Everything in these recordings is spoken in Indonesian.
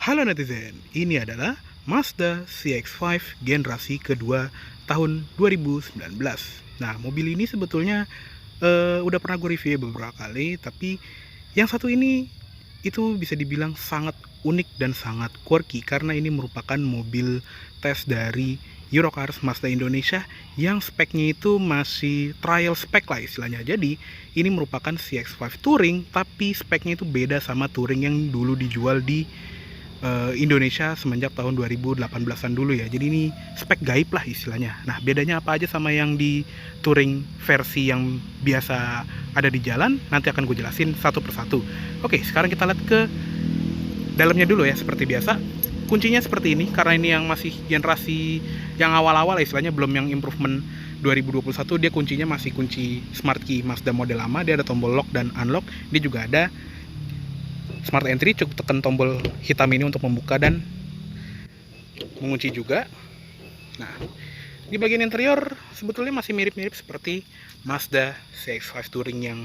Halo netizen, ini adalah Mazda CX-5 generasi kedua tahun 2019. Nah, mobil ini sebetulnya udah pernah gue review beberapa kali, tapi yang satu ini itu bisa dibilang sangat unik dan sangat quirky karena ini merupakan mobil tes dari Eurocars Mazda Indonesia yang speknya itu masih trial spec lah istilahnya. Jadi ini merupakan CX-5 Touring, tapi speknya itu beda sama Touring yang dulu dijual di Indonesia semenjak tahun 2018-an dulu ya. Jadi ini spek gaib lah istilahnya. Nah, bedanya apa aja sama yang di Touring versi yang biasa ada di jalan, nanti akan gue jelasin satu persatu. Oke, sekarang kita lihat ke dalamnya dulu ya. Seperti biasa, kuncinya seperti ini karena ini yang masih generasi yang awal-awal istilahnya, belum yang improvement 2021. Dia kuncinya masih kunci smart key Mazda model lama. Dia ada tombol lock dan unlock. Dia juga ada smart entry, cukup tekan tombol hitam ini untuk membuka dan mengunci juga. Nah, di bagian interior sebetulnya masih mirip-mirip seperti Mazda CX-5 Touring yang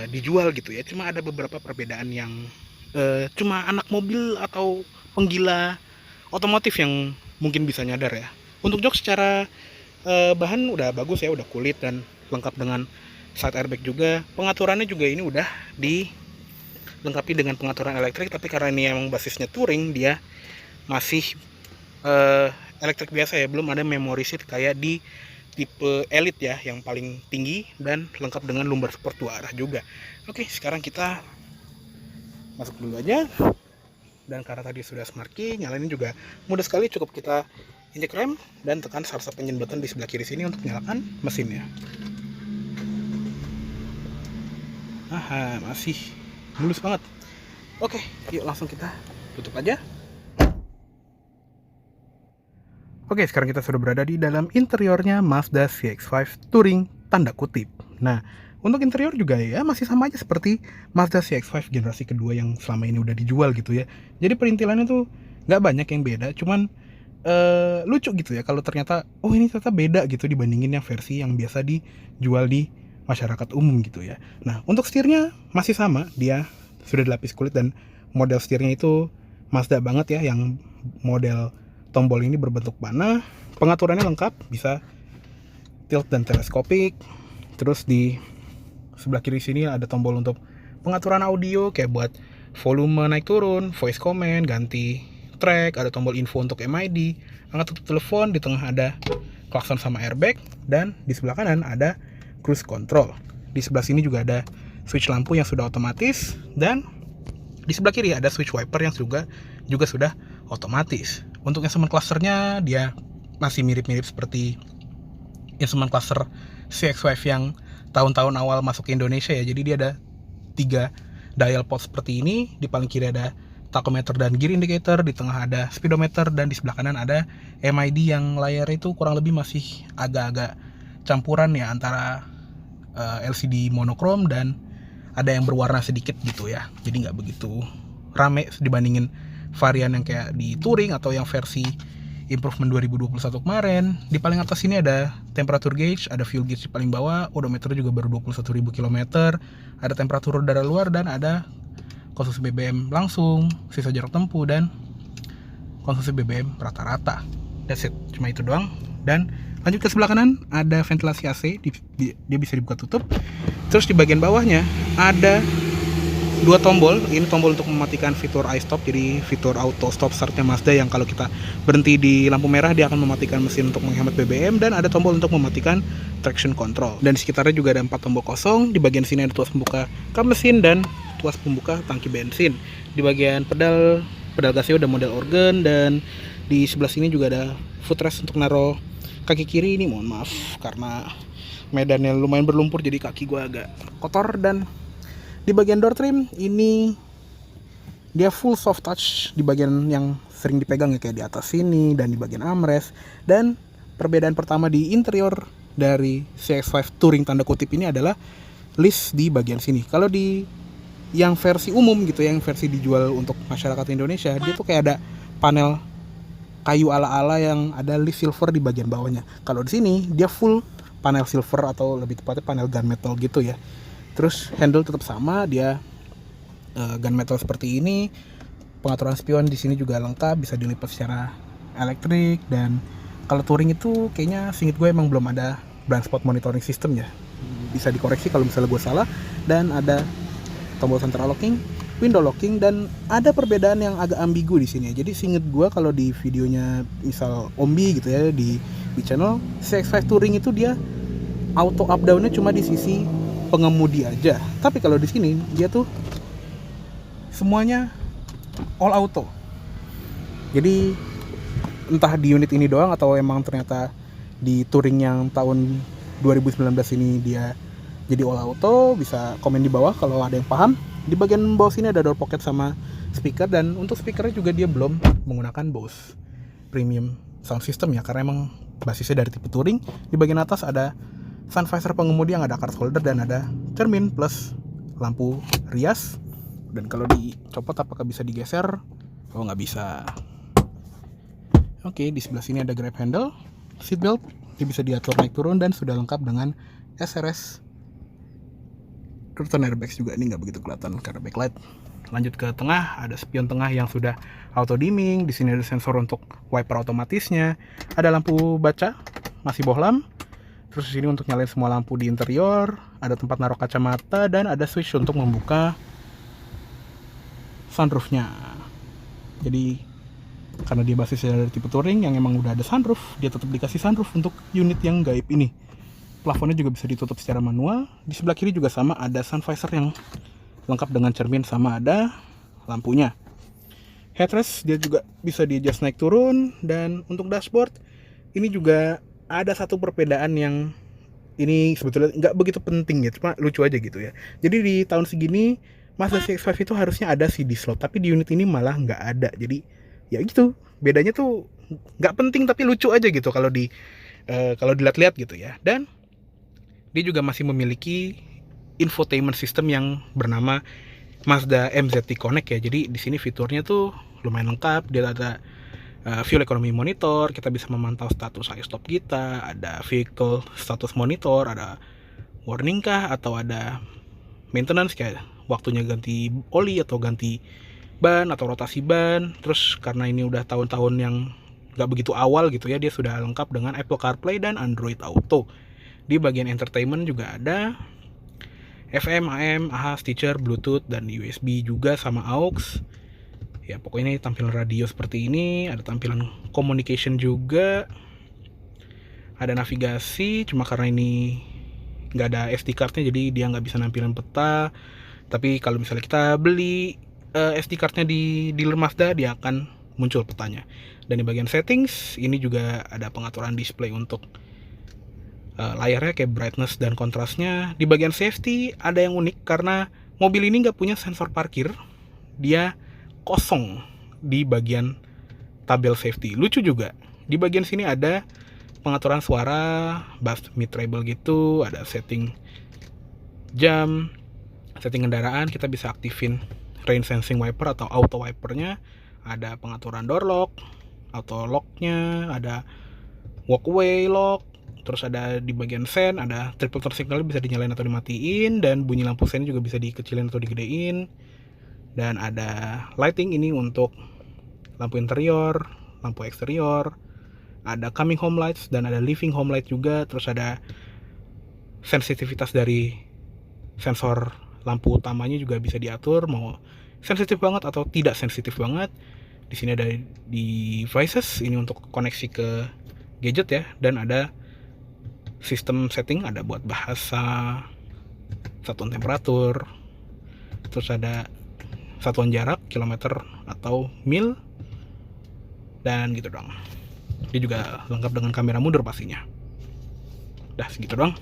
dijual gitu ya. Cuma ada beberapa perbedaan yang cuma anak mobil atau penggila otomotif yang mungkin bisa nyadar ya. Untuk jok secara bahan udah bagus ya, udah kulit dan lengkap dengan side airbag juga. Pengaturannya juga ini udah dilengkapi dengan pengaturan elektrik, tapi karena ini emang basisnya touring, dia masih elektrik biasa ya, belum ada memory seat kayak di tipe Elite ya, yang paling tinggi dan lengkap dengan lumbar support 2 arah juga. Oke, sekarang kita masuk dulu aja. Dan karena tadi sudah smart key, nyalain juga mudah sekali, cukup kita injek rem dan tekan salah satu engine button di sebelah kiri sini untuk nyalakan mesinnya. Aha, masih mulus banget. Oke, yuk langsung kita tutup aja. Oke, sekarang kita sudah berada di dalam interiornya Mazda CX-5 Touring tanda kutip. Nah, untuk interior juga ya masih sama aja seperti Mazda CX-5 generasi kedua yang selama ini udah dijual gitu ya. Jadi perintilannya tuh nggak banyak yang beda, cuman lucu gitu ya kalau ternyata ini ternyata beda gitu dibandingin yang versi yang biasa dijual di masyarakat umum gitu ya. Nah, untuk setirnya masih sama, dia sudah dilapis kulit dan model setirnya itu Mazda banget ya, yang model tombol ini berbentuk panah. Pengaturannya lengkap, bisa tilt dan teleskopik. Terus di sebelah kiri sini ada tombol untuk pengaturan audio kayak buat volume naik turun, voice command, ganti track, ada tombol info untuk MID, angkat tutup telepon, di tengah ada klakson sama airbag, dan di sebelah kanan ada cruise control. Di sebelah sini juga ada switch lampu yang sudah otomatis, dan di sebelah kiri ada switch wiper yang juga sudah otomatis. Untuk instrument clusternya dia masih mirip-mirip seperti instrument cluster CX-5 yang tahun-tahun awal masuk ke Indonesia ya. Jadi dia ada 3 dial pot seperti ini. Di paling kiri ada tachometer dan gear indicator, di tengah ada speedometer, dan di sebelah kanan ada MID yang layar itu kurang lebih masih agak-agak campuran ya antara LCD monokrom dan ada yang berwarna sedikit gitu ya. Jadi nggak begitu rame dibandingin varian yang kayak di Touring atau yang versi improvement 2021 kemarin. Di paling atas ini ada temperature gauge, ada fuel gauge di paling bawah, odometer juga baru 21.000 km, ada temperatur udara luar, dan ada konsumsi BBM langsung, sisa jarak tempuh, dan konsumsi BBM rata-rata. That's it, cuma itu doang. Dan lanjut ke sebelah kanan, ada ventilasi AC, dia bisa dibuka tutup. Terus di bagian bawahnya ada 2 tombol. Ini tombol untuk mematikan fitur iStop, jadi fitur auto stop startnya Mazda yang kalau kita berhenti di lampu merah dia akan mematikan mesin untuk menghemat BBM, dan ada tombol untuk mematikan traction control. Dan di sekitarnya juga ada 4 tombol kosong. Di bagian sini ada tuas pembuka kap mesin dan tuas pembuka tangki bensin. Di bagian pedal gasnya udah model organ, dan di sebelah sini juga ada footrest untuk naruh kaki kiri. Ini mohon maaf karena medannya lumayan berlumpur jadi kaki gua agak kotor. Dan di bagian door trim ini dia full soft touch di bagian yang sering dipegang ya, kayak di atas sini dan di bagian armrest. Dan perbedaan pertama di interior dari CX-5 Touring tanda kutip ini adalah list di bagian sini. Kalau di yang versi umum gitu, yang versi dijual untuk masyarakat Indonesia, dia tuh kayak ada panel kayu ala-ala yang ada list silver di bagian bawahnya. Kalau di sini dia full panel silver atau lebih tepatnya panel gunmetal gitu ya. Terus handle tetap sama, dia gunmetal seperti ini. pengaturan spion di sini juga lengkap, bisa dilipat secara elektrik. Dan kalau touring itu kayaknya singkat gue emang belum ada blind spot monitoring system ya, bisa dikoreksi kalau misalnya gue salah. Dan ada tombol central locking, window locking, dan ada perbedaan yang agak ambigu di sini. Jadi seinget gue kalau di videonya misal Ombi gitu ya di channel CX-5 Touring itu dia auto up down-nya cuma di sisi pengemudi aja. Tapi kalau di sini dia tuh semuanya all auto. Jadi entah di unit ini doang atau emang ternyata di touring yang tahun 2019 ini dia jadi all auto. Bisa komen di bawah kalau ada yang paham. Di bagian bawah sini ada door pocket sama speaker, dan untuk speakernya juga dia belum menggunakan Bose premium sound system ya, karena emang basisnya dari tipe touring. Di bagian atas ada sun visor pengemudi yang ada card holder dan ada cermin plus lampu rias. Dan kalau dicopot apakah bisa digeser? Oh, nggak bisa. Oke, di sebelah sini ada grab handle, seat belt, ini bisa diatur naik turun dan sudah lengkap dengan SRS curtain airbags juga. Ini nggak begitu kelihatan karena backlight. Lanjut ke tengah, ada spion tengah yang sudah auto dimming. Di sini ada sensor untuk wiper otomatisnya. Ada lampu baca, masih bohlam. Terus di sini untuk nyalain semua lampu di interior. Ada tempat naruh kacamata dan ada switch untuk membuka sunroofnya. Jadi karena dia basisnya dari tipe touring yang emang udah ada sunroof, dia tetap dikasih sunroof untuk unit yang gaib ini. Plafonnya juga bisa ditutup secara manual. Di sebelah kiri juga sama, ada sun visor yang lengkap dengan cermin sama ada lampunya. Headrest dia juga bisa di adjust naik turun. Dan untuk dashboard ini juga ada satu perbedaan yang ini sebetulnya nggak begitu penting ya, cuma lucu aja gitu ya. Jadi di tahun segini Mazda CX-5 itu harusnya ada CD slot, tapi di unit ini malah nggak ada. Jadi ya gitu, bedanya tuh nggak penting tapi lucu aja gitu kalau dilihat-lihat gitu ya. Dan dia juga masih memiliki infotainment system yang bernama Mazda MZT Connect ya. Jadi di sini fiturnya tuh lumayan lengkap. Dia ada fuel economy monitor, kita bisa memantau status stop kita, ada vehicle status monitor, ada warning kah atau ada maintenance kayak waktunya ganti oli atau ganti ban atau rotasi ban. Terus karena ini udah tahun-tahun yang gak begitu awal gitu ya, dia sudah lengkap dengan Apple CarPlay dan Android Auto. Di bagian entertainment juga ada FM, AM, AHA, Stitcher, Bluetooth, dan USB juga sama AUX. Ya pokoknya ini tampilan radio seperti ini. Ada tampilan communication juga. Ada navigasi, cuma karena ini nggak ada SD cardnya jadi dia nggak bisa nampilin peta. Tapi kalau misalnya kita beli SD cardnya di dealer Mazda, dia akan muncul petanya. Dan di bagian settings ini juga ada pengaturan display untuk layarnya kayak brightness dan kontrasnya. Di bagian safety ada yang unik karena mobil ini nggak punya sensor parkir, dia kosong di bagian tabel safety. Lucu juga, di bagian sini ada pengaturan suara, bass mid treble gitu, ada setting jam, setting kendaraan, kita bisa aktifin rain sensing wiper atau auto wipernya, ada pengaturan door lock, auto locknya, ada walkway lock, terus ada di bagian sen, ada triple turn signal bisa dinyalain atau dimatiin, dan bunyi lampu sen juga bisa dikecilin atau digedein. Dan ada lighting ini untuk lampu interior, lampu eksterior, ada coming home lights dan ada living home light juga. Terus ada sensitivitas dari sensor lampu utamanya juga bisa diatur, mau sensitif banget atau tidak sensitif banget. Di sini ada devices ini untuk koneksi ke gadget ya, dan ada sistem setting, ada buat bahasa, satuan temperatur, terus ada satuan jarak, kilometer atau mil, dan gitu dong. Dia juga lengkap dengan kamera mundur pastinya. Udah segitu dong.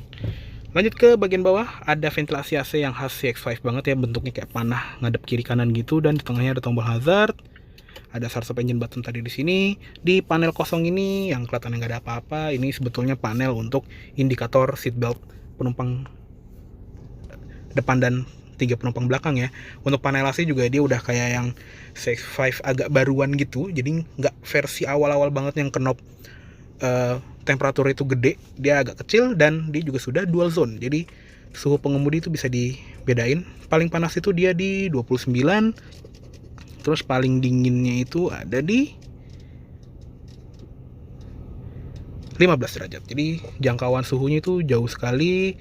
Lanjut ke bagian bawah, ada ventilasi AC yang khas CX-5 banget ya, bentuknya kayak panah ngadep kiri kanan gitu, dan di tengahnya ada tombol hazard. Ada start stop engine button tadi di sini. Di panel kosong ini yang kelihatannya nggak ada apa-apa, ini sebetulnya panel untuk indikator seatbelt penumpang depan dan 3 penumpang belakang ya. Untuk panel AC juga dia udah kayak yang CX-5 agak baruan gitu, jadi nggak versi awal-awal banget yang knob temperatur itu gede, dia agak kecil, dan dia juga sudah dual zone, jadi suhu pengemudi itu bisa dibedain. Paling panas itu dia di 29, Terus paling dinginnya itu ada di 15 derajat. Jadi jangkauan suhunya itu jauh sekali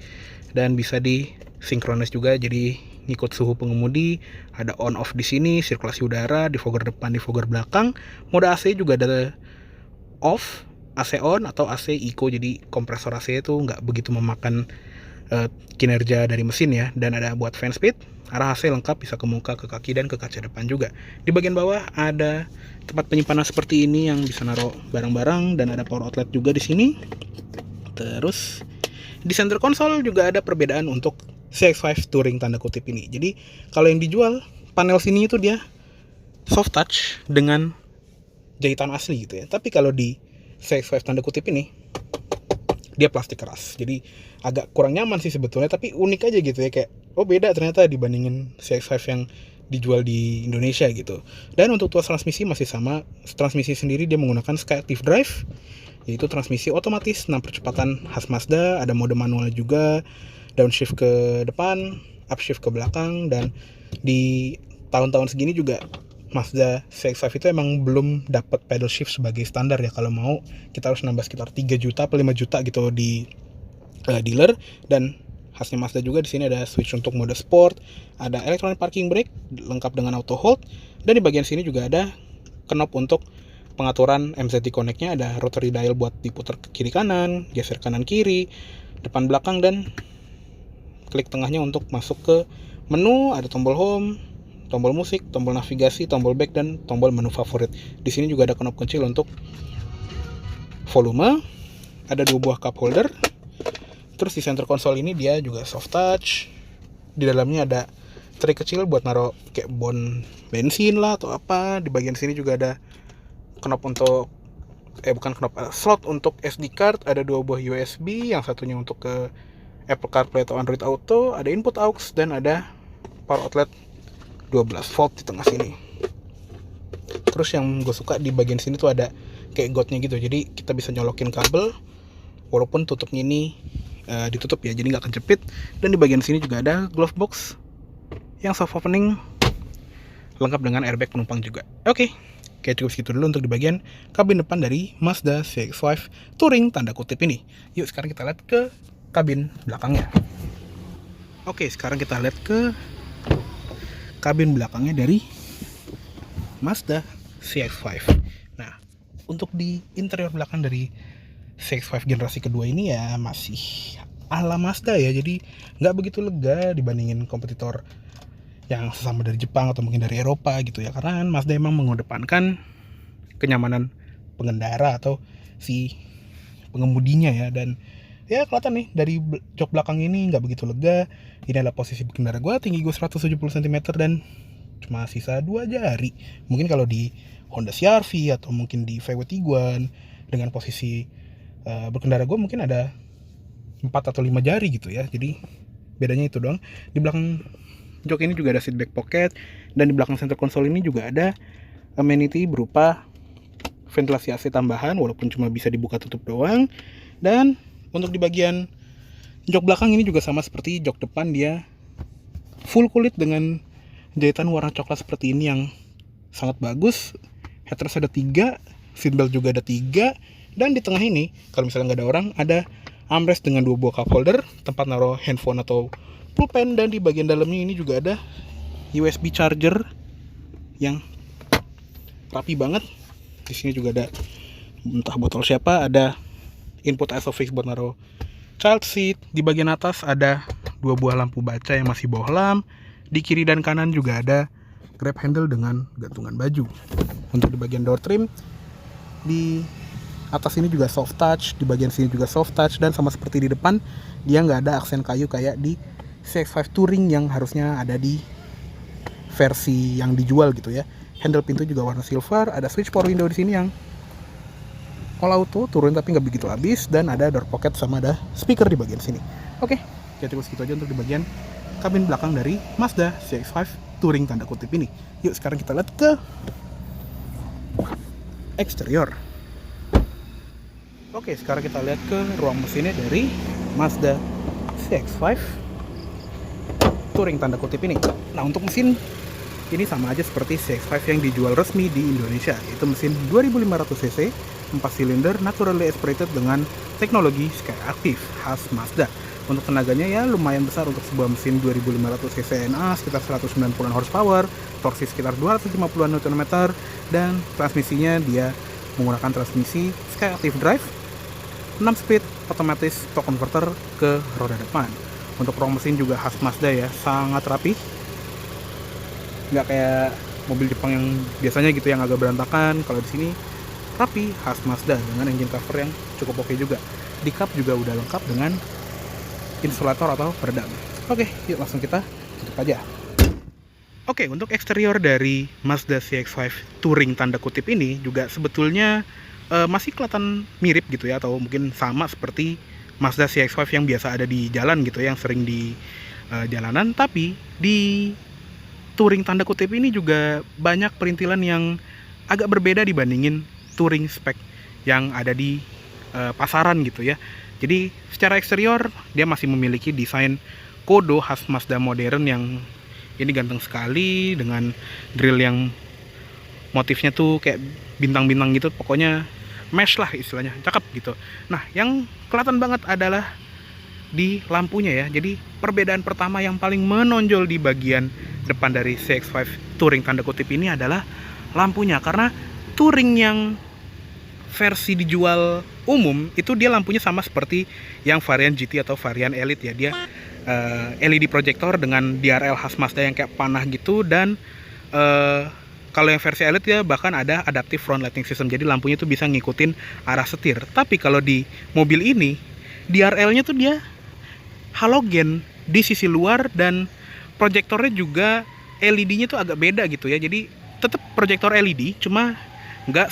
dan bisa disinkronis juga, jadi ngikut suhu pengemudi. Ada on off di sini, sirkulasi udara di fogger depan, di fogger belakang. Mode AC juga ada off, AC on atau AC eco, jadi kompresor AC itu nggak begitu memakan kinerja dari mesin ya. Dan ada buat fan speed, arah AC lengkap, bisa ke muka, ke kaki, dan ke kaca depan juga. Di bagian bawah ada tempat penyimpanan seperti ini yang bisa naruh barang-barang, dan ada power outlet juga di sini. Terus di center console juga ada perbedaan untuk CX-5 Touring tanda kutip ini. Jadi kalau yang dijual panel sini itu dia soft touch dengan jahitan asli gitu ya. Tapi kalau di CX-5 tanda kutip ini dia plastik keras, jadi agak kurang nyaman sih sebetulnya, tapi unik aja gitu ya, kayak oh beda ternyata dibandingin CX-5 yang dijual di Indonesia gitu. Dan untuk tuas transmisi masih sama. Transmisi sendiri dia menggunakan Skyactiv Drive, yaitu transmisi otomatis 6 percepatan khas Mazda. Ada mode manual juga, downshift ke depan, upshift ke belakang. Dan di tahun-tahun segini juga Mazda CX-5 itu emang belum dapat pedal shift sebagai standar ya. Kalau mau kita harus nambah sekitar 3 juta atau 5 juta gitu di dealer. Dan khasnya Mazda juga di sini ada switch untuk mode sport, ada electronic parking brake lengkap dengan auto hold, dan di bagian sini juga ada knob untuk pengaturan MZT Connect-nya. Ada rotary dial buat diputar ke kiri kanan, geser kanan kiri, depan belakang, dan klik tengahnya untuk masuk ke menu. Ada tombol home, tombol musik, tombol navigasi, tombol back, dan tombol menu favorit. Di sini juga ada knob kecil untuk volume. Ada 2 buah cup holder. Terus di center console ini dia juga soft touch. Di dalamnya ada tray kecil buat naruh kayak bon bensin lah atau apa. Di bagian sini juga ada knob untuk slot untuk SD card. Ada 2 buah USB, yang satunya untuk ke Apple CarPlay atau Android Auto. Ada input aux, dan ada power outlet 12 volt di tengah sini. Terus yang gue suka di bagian sini tuh ada kayak godnya gitu, jadi kita bisa nyolokin kabel walaupun tutupnya ini ditutup ya, jadi nggak kejepit. Dan di bagian sini juga ada glove box yang soft opening lengkap dengan airbag penumpang juga. Oke, cukup segitu dulu untuk di bagian kabin depan dari Mazda CX-5 Touring tanda kutip ini. Yuk sekarang kita lihat ke kabin belakangnya. Oke, sekarang kita lihat ke kabin belakangnya dari Mazda CX-5. Nah, untuk di interior belakang dari CX-5 generasi kedua ini ya masih ala Mazda ya, jadi nggak begitu lega dibandingin kompetitor yang sesama dari Jepang atau mungkin dari Eropa gitu ya, karena Mazda emang mengedepankan kenyamanan pengendara atau si pengemudinya ya. Dan ya kelihatan nih dari jok belakang ini nggak begitu lega. Ini adalah posisi pengendara gue, tinggi gue 170 cm dan cuma sisa 2 jari. Mungkin kalau di Honda CR-V atau mungkin di VW Tiguan dengan posisi berkendara gue mungkin ada 4 atau 5 jari gitu ya. Jadi bedanya itu doang. Di belakang jok ini juga ada seat back pocket, dan di belakang center console ini juga ada amenity berupa ventilasi AC tambahan walaupun cuma bisa dibuka tutup doang. Dan untuk di bagian jok belakang ini juga sama seperti jok depan, dia full kulit dengan jahitan warna coklat seperti ini yang sangat bagus. Headrest ada 3, seatbelt juga ada 3, dan di tengah ini kalau misalnya nggak ada orang, ada armrest dengan 2 buah cup holder tempat naruh handphone atau pulpen. Dan di bagian dalamnya ini juga ada USB charger yang rapi banget. Di sini juga ada entah botol siapa, ada input ISOFIX buat naruh child seat. Di bagian atas ada 2 buah lampu baca yang masih bohlam. Di kiri dan kanan juga ada grab handle dengan gantungan baju. Untuk di bagian door trim, di atas ini juga soft touch, di bagian sini juga soft touch, dan sama seperti di depan dia nggak ada aksen kayu kayak di CX-5 Touring yang harusnya ada di versi yang dijual gitu ya. Handle pintu juga warna silver, ada switch power window di sini yang all auto, turun tapi nggak begitu habis, dan ada door pocket sama ada speaker di bagian sini. Oke, cukup segitu aja untuk di bagian kabin belakang dari Mazda CX-5 Touring tanda kutip ini. Yuk sekarang kita lihat ke eksterior. Oke, sekarang kita lihat ke ruang mesinnya dari Mazda CX-5 Touring tanda kutip ini. Nah, untuk mesin ini sama aja seperti CX-5 yang dijual resmi di Indonesia, yaitu mesin 2500 cc, 4 silinder, naturally aspirated dengan teknologi Skyactiv khas Mazda. Untuk tenaganya ya lumayan besar untuk sebuah mesin 2500 cc NA, sekitar 190 horsepower, torsi sekitar 250 Nm, dan transmisinya dia menggunakan transmisi Skyactiv Drive 6 speed otomatis torque converter ke roda depan. Untuk rong mesin juga khas Mazda ya, sangat rapi, nggak kayak mobil Jepang yang biasanya gitu yang agak berantakan. Kalau di sini rapi, khas Mazda dengan engine cover yang cukup oke juga. Di kap juga udah lengkap dengan insulator atau peredam. Oke, yuk langsung kita tutup aja. Oke, untuk eksterior dari Mazda CX-5 Touring tanda kutip ini juga sebetulnya masih kelihatan mirip gitu ya, atau mungkin sama seperti Mazda CX-5 yang biasa ada di jalan gitu ya, yang sering di jalanan. Tapi di Touring tanda kutip ini juga banyak perintilan yang agak berbeda dibandingin Touring spek yang ada di pasaran gitu ya. Jadi secara eksterior dia masih memiliki desain kodo khas Mazda modern yang ini ganteng sekali, dengan grill yang motifnya tuh kayak bintang-bintang gitu, pokoknya mesh lah istilahnya, cakep gitu. Nah, yang kelihatan banget adalah di lampunya ya. Jadi perbedaan pertama yang paling menonjol di bagian depan dari CX-5 Touring tanda kutip ini adalah lampunya, karena Touring yang versi dijual umum itu dia lampunya sama seperti yang varian GT atau varian Elite ya. Dia LED projector dengan DRL khas Mazda yang kayak panah gitu, dan kalau yang versi Elite ya bahkan ada adaptive front lighting system, jadi lampunya tuh bisa ngikutin arah setir. Tapi kalau di mobil ini DRL-nya tuh dia halogen di sisi luar, dan proyektornya juga LED-nya tuh agak beda gitu ya. Jadi tetap proyektor LED, cuma nggak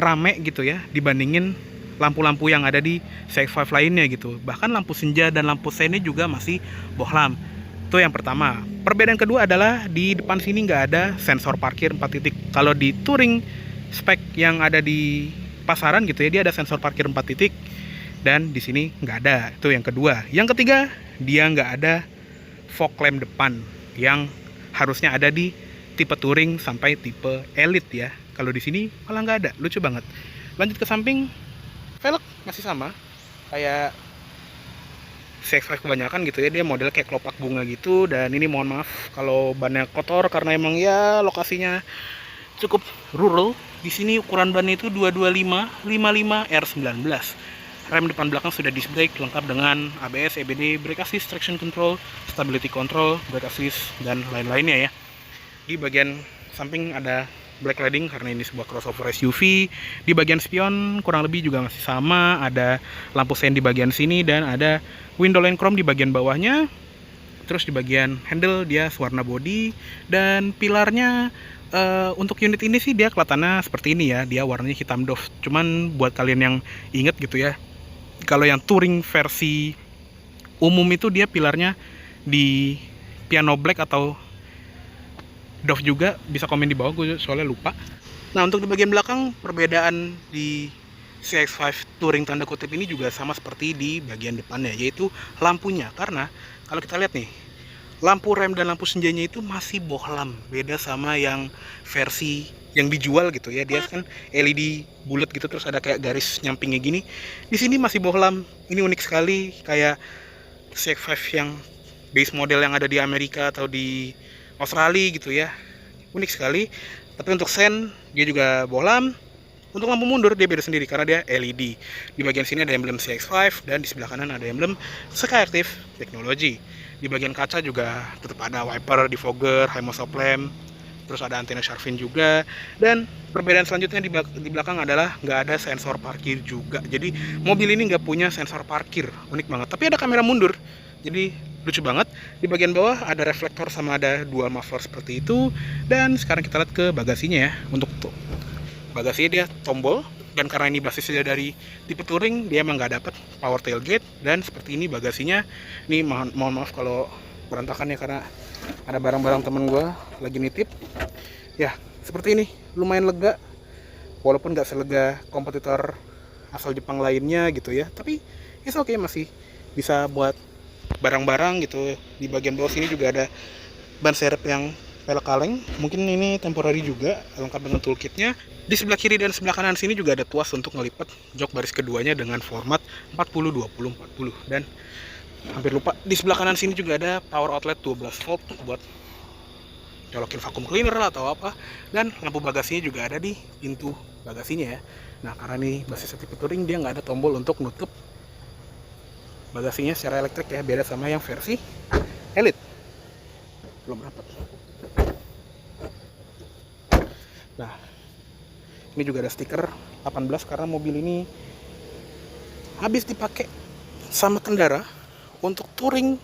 rame gitu ya dibandingin lampu-lampu yang ada di CX-5 lainnya gitu. Bahkan lampu senja dan lampu seinnya juga masih bohlam. Itu yang pertama. Perbedaan kedua adalah di depan sini nggak ada sensor parkir 4 titik. Kalau di Touring spek yang ada di pasaran gitu ya, dia ada sensor parkir 4 titik, dan di sini nggak ada. Itu yang kedua. Yang ketiga, dia nggak ada fog lamp depan yang harusnya ada di tipe Touring sampai tipe Elite ya. Kalau di sini malah nggak ada, lucu banget. Lanjut ke samping, velg masih sama kayak CX-5 kebanyakan gitu ya, dia model kayak kelopak bunga gitu. Dan ini mohon maaf kalau bannya kotor karena emang ya lokasinya cukup rural. Di sini ukuran bannya itu 225 55 R19. Rem depan belakang sudah disc brake lengkap dengan ABS, EBD, brake assist, traction control, stability control, brake assist, dan lain-lainnya ya. Di bagian samping ada black cladding karena ini sebuah crossover SUV. Di bagian spion kurang lebih juga masih sama, ada lampu sein di bagian sini, dan ada window line chrome di bagian bawahnya. Terus di bagian handle dia warna body, dan pilarnya untuk unit ini sih dia kelihatannya seperti ini ya, dia warnanya hitam doff. Cuman buat kalian yang inget gitu ya, kalau yang Touring versi umum itu dia pilarnya di piano black atau doff juga, bisa komen di bawah, gue soalnya lupa. Nah, untuk di bagian belakang, perbedaan di CX-5 Touring tanda kutip ini juga sama seperti di bagian depannya, yaitu lampunya. Karena kalau kita lihat nih, lampu rem dan lampu senjanya itu masih bohlam, beda sama yang versi yang dijual gitu ya. Dia kan LED bulat gitu, terus ada kayak garis nyampingnya gini. Di sini masih bohlam. Ini unik sekali, kayak CX-5 yang base model yang ada di Amerika atau di Australia gitu ya, unik sekali. Tapi untuk sen dia juga bohlam. Untuk lampu mundur dia beda sendiri karena dia LED. Di bagian sini ada emblem CX-5, dan di sebelah kanan ada emblem Skyactiv Technology. Di bagian kaca juga tetap ada wiper, defogger, high stop lamp, terus ada antena shark fin juga. Dan perbedaan selanjutnya di belakang adalah nggak ada sensor parkir juga. Jadi mobil ini nggak punya sensor parkir, unik banget. Tapi ada kamera mundur, jadi lucu banget. Di bagian bawah ada reflektor sama ada dual muffler seperti itu. Dan sekarang kita lihat ke bagasinya ya. Untuk bagasinya dia tombol, dan karena ini basisnya dari tipe Touring, dia emang nggak dapat power tailgate. Dan seperti ini bagasinya. Ini mohon maaf kalau berantakan ya, karena ada barang-barang temen gue lagi nitip ya. Seperti ini, lumayan lega, walaupun nggak selega kompetitor asal Jepang lainnya gitu ya, tapi oke, masih bisa buat barang-barang gitu. Di bagian bawah sini juga ada ban serep yang pelek kaleng, mungkin ini temporary juga, lengkap dengan toolkitnya. Di sebelah kiri dan sebelah kanan sini juga ada tuas untuk ngelipat jok baris keduanya dengan format 40 20 40. Dan hampir lupa, di sebelah kanan sini juga ada power outlet 12 volt buat colokin vacuum cleaner lah atau apa. Dan lampu bagasinya juga ada di pintu bagasinya ya. Nah, karena ini basis tipe touring, dia nggak ada tombol untuk nutup bagasinya secara elektrik ya, beda sama yang versi Elite. Belum rapat. Nah, ini juga ada stiker 18 karena mobil ini habis dipakai sama Kendara untuk touring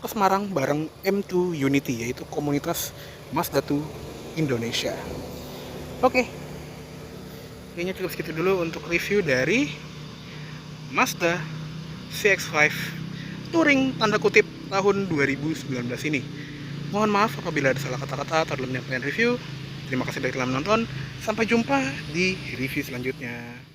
ke Semarang bareng M2 Unity, yaitu komunitas Mazda 2 Indonesia. Oke, kayaknya cukup segitu dulu untuk review dari Mazda CX-5 touring tanda kutip tahun 2019 ini. Mohon maaf apabila ada salah kata-kata atau dalam penyampaian review. Terima kasih telah menonton. Sampai jumpa di review selanjutnya.